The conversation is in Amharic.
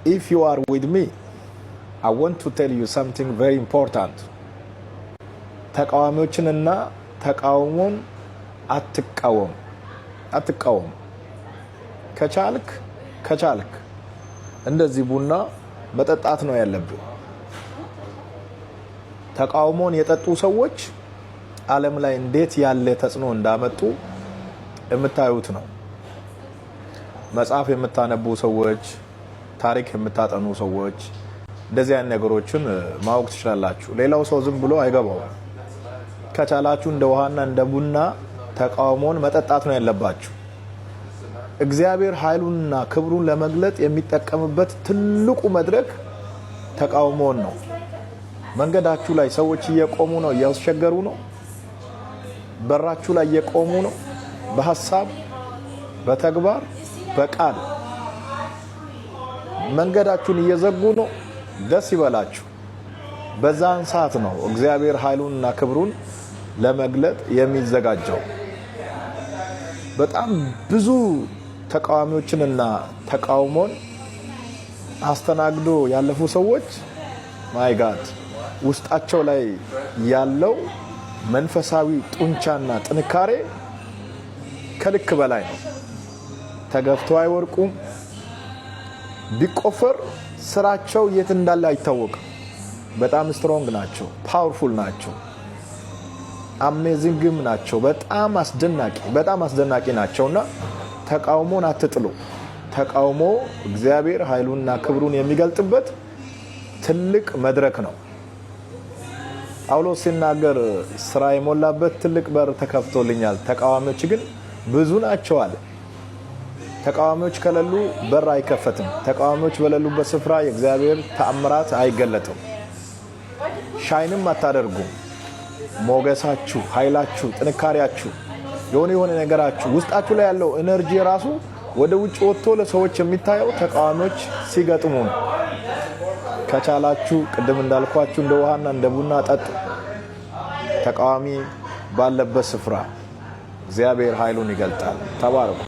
if you are with me, I want to tell you something very important. ተቃዋሚዎችንና ተቃውሞን አትቃወም። ከቻልክ እንደዚህ ቡና መጠጣት ነው ያለብህ። ተቃውሞን የጠጡ ሰዎች ዓለም ላይ እንዴት ያለ ተጽዕኖ እንዳመጡ የምታዩት ነው። መጽሐፍ የምታነቡ ሰዎች፣ ታሪክ የምታጠኑ ሰዎች እንደዚህ አይነት ነገሮችን ማወቅ ትችላላችሁ። ሌላው ሰው ዝም ብሎ አይገባው። ከቻላችሁ እንደ ውሃና እንደ ቡና ተቃውሞን መጠጣት ነው ያለባችሁ። እግዚአብሔር ኃይሉንና ክብሩን ለመግለጥ የሚጠቀምበት ትልቁ መድረክ ተቃውሞን ነው። መንገዳችሁ ላይ ሰዎች እየቆሙ ነው፣ እያስቸገሩ ነው። በራችሁ ላይ እየቆሙ ነው። በሐሳብ፣ በተግባር፣ በቃል መንገዳችሁን እየዘጉ ነው። ደስ ይበላችሁ። በዛን ሰዓት ነው እግዚአብሔር ኃይሉንና ክብሩን ለመግለጥ የሚዘጋጀው። በጣም ብዙ ተቃዋሚዎችንና ተቃውሞን አስተናግዶ ያለፉ ሰዎች ማይ ጋድ ውስጣቸው ላይ ያለው መንፈሳዊ ጡንቻና ጥንካሬ ከልክ በላይ ነው። ተገፍተው አይወርቁም። ቢቆፈር ስራቸው የት እንዳለ አይታወቅም። በጣም ስትሮንግ ናቸው፣ ፓወርፉል ናቸው፣ አሜዚንግም ናቸው። በጣም አስደናቂ ናቸውና ተቃውሞን አትጥሉ። ተቃውሞ እግዚአብሔር ኃይሉንና ክብሩን የሚገልጥበት ትልቅ መድረክ ነው። ጳውሎስ ሲናገር ስራ የሞላበት ትልቅ በር ተከፍቶልኛል፣ ተቃዋሚዎች ግን ብዙ ናቸው አለ። ተቃዋሚዎች ከሌሉ በር አይከፈትም። ተቃዋሚዎች በሌሉበት ስፍራ የእግዚአብሔር ተአምራት አይገለጥም። ሻይንም አታደርጉም። ሞገሳችሁ፣ ኃይላችሁ፣ ጥንካሬያችሁ የሆነ ነገራችሁ ውስጣችሁ ላይ ያለው ኤነርጂ ራሱ ወደ ውጭ ወጥቶ ለሰዎች የሚታየው ተቃዋሚዎች ሲገጥሙ ነው። ከቻላችሁ ቅድም እንዳልኳችሁ እንደ ውሃና እንደ ቡና ጠጡ። ተቃዋሚ ባለበት ስፍራ እግዚአብሔር ኃይሉን ይገልጣል። ተባረኩ።